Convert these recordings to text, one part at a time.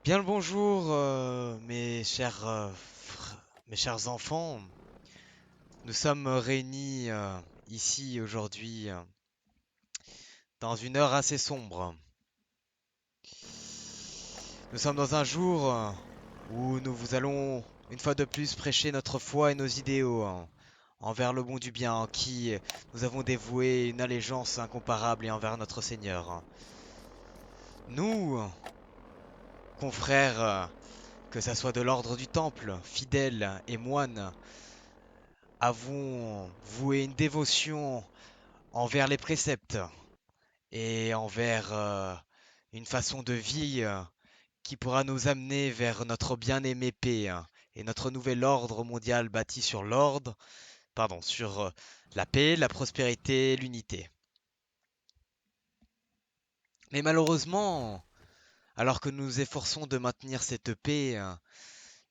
Bien le bonjour, mes chers enfants. Nous sommes réunis ici aujourd'hui dans une heure assez sombre. Nous sommes dans un jour où nous vous allons une fois de plus prêcher notre foi et nos idéaux envers le bon du bien en qui nous avons dévoué une allégeance incomparable et envers notre Seigneur. Nous, confrères, que ça soit de l'ordre du Temple, fidèles et moines, avons voué une dévotion envers les préceptes et envers une façon de vie qui pourra nous amener vers notre bien-aimé paix et notre nouvel ordre mondial bâti sur sur la paix, la prospérité, l'unité. Mais malheureusement, alors que nous nous efforçons de maintenir cette paix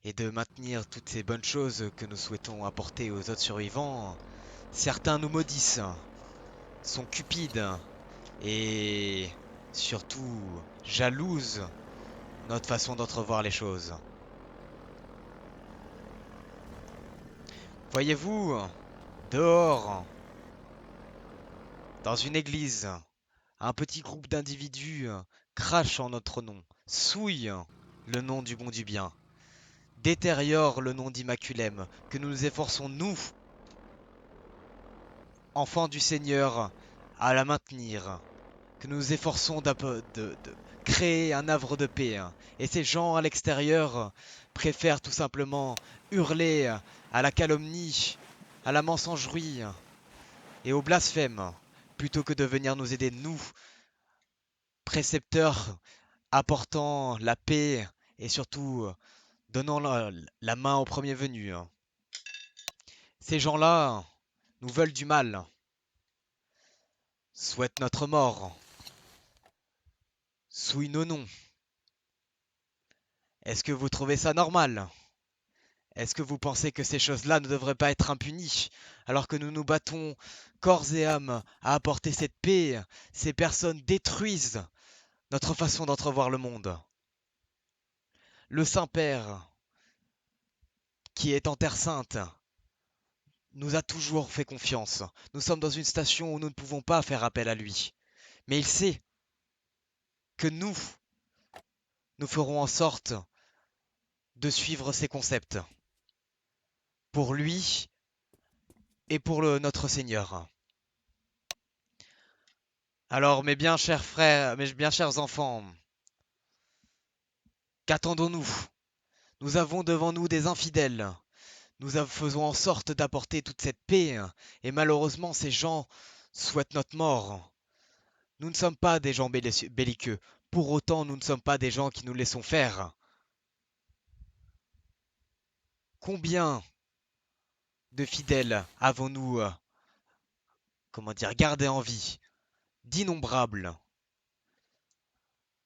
et de maintenir toutes ces bonnes choses que nous souhaitons apporter aux autres survivants, certains nous maudissent, sont cupides et surtout jalousent notre façon d'entrevoir les choses. Voyez-vous, dehors, dans une église, un petit groupe d'individus crache en notre nom, souille le nom du bon du bien, détériore le nom d'Immaculème, que nous nous efforçons, nous, enfants du Seigneur, à la maintenir, que nous nous efforçons de créer un havre de paix. Et ces gens à l'extérieur préfèrent tout simplement hurler à la calomnie, à la mensangerie et au blasphème, plutôt que de venir nous aider, nous, précepteurs, apportant la paix et surtout donnant la main au premier venu. Ces gens-là nous veulent du mal, souhaitent notre mort, souillent nos noms. Est-ce que vous trouvez ça normal? Est-ce que vous pensez que ces choses-là ne devraient pas être impunies, alors que nous nous battons corps et âme à apporter cette paix? Ces personnes détruisent notre façon d'entrevoir le monde. Le Saint-Père, qui est en Terre Sainte, nous a toujours fait confiance. Nous sommes dans une station où nous ne pouvons pas faire appel à lui. Mais il sait que nous ferons en sorte de suivre ses concepts, pour lui et pour notre Seigneur. Alors, mes bien chers frères, mes bien chers enfants, qu'attendons-nous? Nous avons devant nous des infidèles. Faisons en sorte d'apporter toute cette paix, et malheureusement ces gens souhaitent notre mort. Nous ne sommes pas des gens belliqueux. Pour autant, nous ne sommes pas des gens qui nous laissons faire. Combien de fidèles avons-nous, gardés en vie? D'innombrables.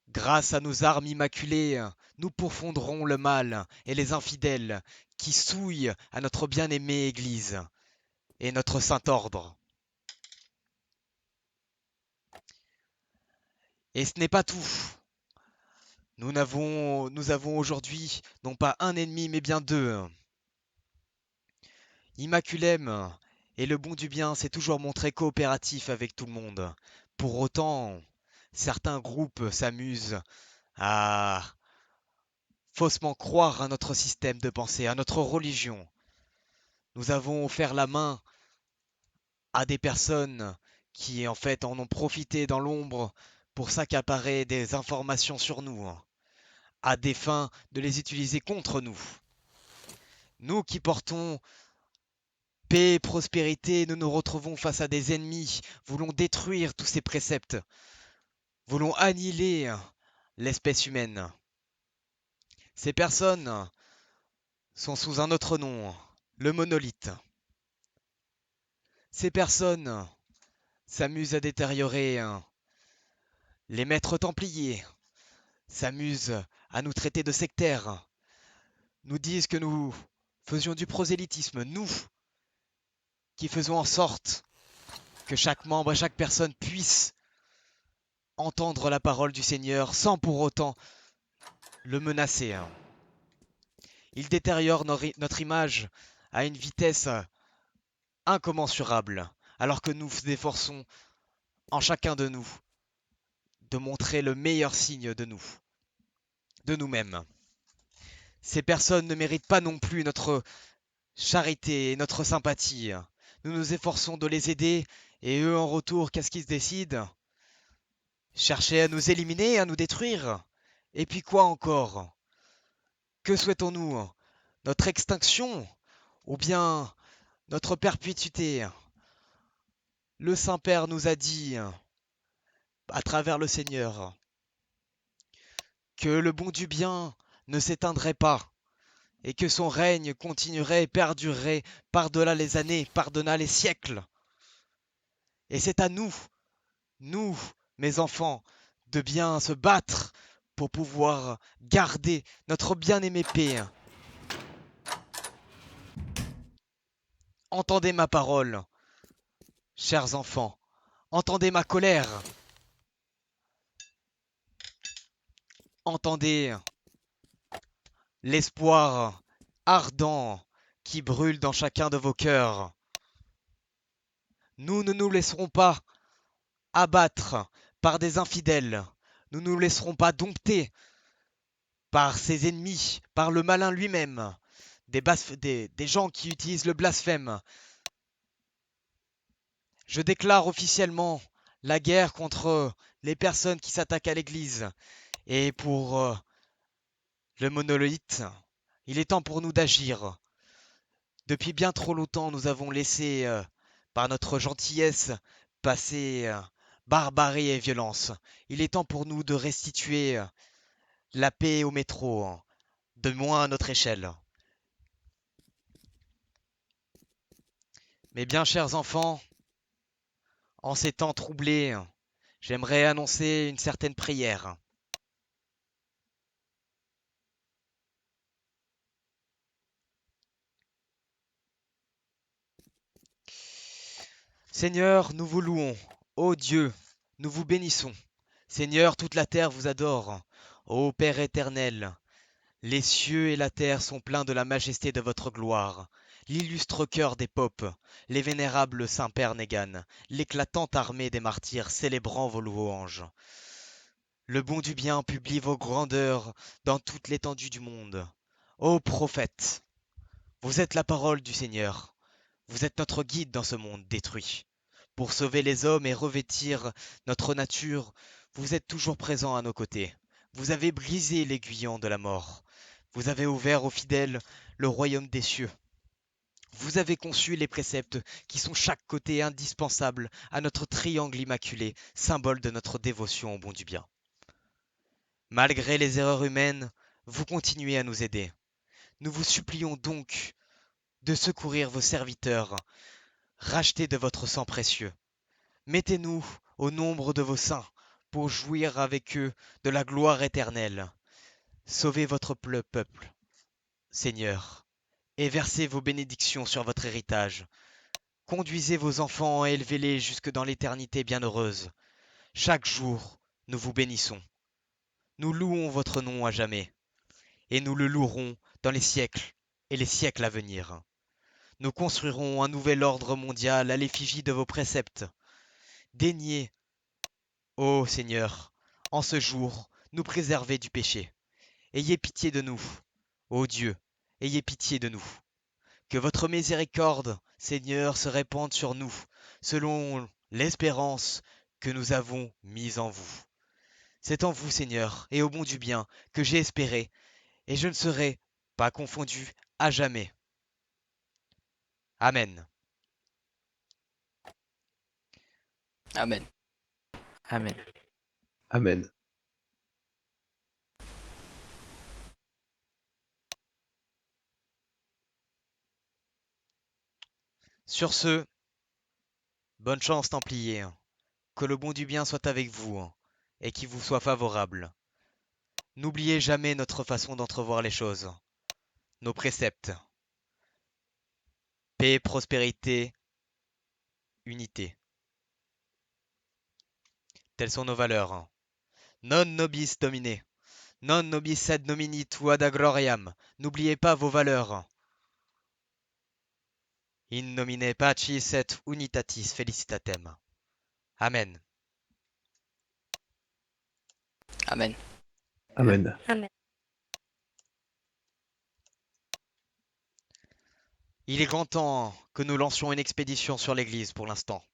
Grâce à nos armes immaculées, nous pourfondrons le mal et les infidèles qui souillent à notre bien-aimée Église et notre saint ordre. Et ce n'est pas tout. Nous avons aujourd'hui non pas un ennemi mais bien deux. Immaculème et le bon du bien s'est toujours montré coopératif avec tout le monde. Pour autant, certains groupes s'amusent à faussement croire à notre système de pensée, à notre religion. Nous avons offert la main à des personnes qui en fait en ont profité dans l'ombre pour s'accaparer des informations sur nous, à des fins de les utiliser contre nous. Nous qui portons paix et prospérité, nous nous retrouvons face à des ennemis, voulons détruire tous ces préceptes, voulons annihiler l'espèce humaine. Ces personnes sont sous un autre nom, le monolithe. Ces personnes s'amusent à détériorer les maîtres templiers, s'amusent à nous traiter de sectaires, nous disent que nous faisions du prosélytisme, nous qui faisons en sorte que chaque membre et chaque personne puisse entendre la parole du Seigneur sans pour autant le menacer. Il détériore notre image à une vitesse incommensurable, alors que nous nous efforçons en chacun de nous de montrer le meilleur signe de nous, de nous-mêmes. Ces personnes ne méritent pas non plus notre charité et notre sympathie. Nous nous efforçons de les aider, et eux en retour, qu'est-ce qu'ils se décident? Chercher à nous éliminer, à nous détruire? Et puis quoi encore? Que souhaitons-nous? Notre extinction? Ou bien notre perpétuité? Le Saint-Père nous a dit, à travers le Seigneur, que le bon du bien ne s'éteindrait pas, et que son règne continuerait et perdurerait par-delà les années, par-delà les siècles. Et c'est à nous, nous, mes enfants, de bien se battre pour pouvoir garder notre bien-aimé paix. Entendez ma parole, chers enfants, entendez ma colère, entendez l'espoir ardent qui brûle dans chacun de vos cœurs. Nous ne nous laisserons pas abattre par des infidèles, nous ne nous laisserons pas dompter par ses ennemis, par le malin lui-même, des gens qui utilisent le blasphème. Je déclare officiellement la guerre contre les personnes qui s'attaquent à l'Église. Et pour le monolithe, il est temps pour nous d'agir. Depuis bien trop longtemps, nous avons laissé, par notre gentillesse, passer barbarie et violence. Il est temps pour nous de restituer la paix au métro, de moins à notre échelle. Mes bien chers enfants, en ces temps troublés, j'aimerais annoncer une certaine prière. Seigneur, nous vous louons. Ô Dieu, nous vous bénissons. Seigneur, toute la terre vous adore. Ô Père éternel, les cieux et la terre sont pleins de la majesté de votre gloire. L'illustre cœur des popes, les vénérables Saint-Père Négan, l'éclatante armée des martyrs célébrant vos louanges. Le bon du bien publie vos grandeurs dans toute l'étendue du monde. Ô prophète, vous êtes la parole du Seigneur. Vous êtes notre guide dans ce monde détruit. Pour sauver les hommes et revêtir notre nature, vous êtes toujours présent à nos côtés. Vous avez brisé l'aiguillon de la mort. Vous avez ouvert aux fidèles le royaume des cieux. Vous avez conçu les préceptes qui sont chaque côté indispensables à notre triangle immaculé, symbole de notre dévotion au bon du bien. Malgré les erreurs humaines, vous continuez à nous aider. Nous vous supplions donc de secourir vos serviteurs, rachetés de votre sang précieux. Mettez-nous au nombre de vos saints pour jouir avec eux de la gloire éternelle. Sauvez votre peuple, Seigneur, et versez vos bénédictions sur votre héritage. Conduisez vos enfants et élevez-les jusque dans l'éternité bienheureuse. Chaque jour, nous vous bénissons. Nous louons votre nom à jamais, et nous le louerons dans les siècles et les siècles à venir. Nous construirons un nouvel ordre mondial à l'effigie de vos préceptes. Daignez, ô Seigneur, en ce jour, nous préserver du péché. Ayez pitié de nous, ô Dieu, ayez pitié de nous. Que votre miséricorde, Seigneur, se répande sur nous, selon l'espérance que nous avons mise en vous. C'est en vous, Seigneur, et au bon du bien, que j'ai espéré, et je ne serai pas confondu à jamais. Amen. Amen. Amen. Amen. Sur ce, bonne chance, Templiers. Que le bon du bien soit avec vous, et qu'il vous soit favorable. N'oubliez jamais notre façon d'entrevoir les choses, nos préceptes. Paix, prospérité, unité. Telles sont nos valeurs. Non nobis domine. Non nobis sed nomini tua ad gloriam. N'oubliez pas vos valeurs. In nomine Patris et Unitatis felicitatem. Amen. Amen. Amen. Amen. Il est grand temps que nous lancions une expédition sur l'église pour l'instant.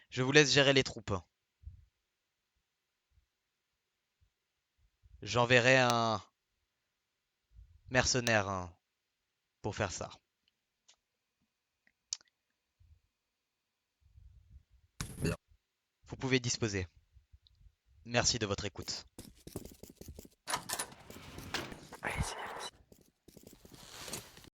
Je vous laisse gérer les troupes. J'enverrai un mercenaire pour faire ça. Vous pouvez disposer. Merci de votre écoute. Allez-y.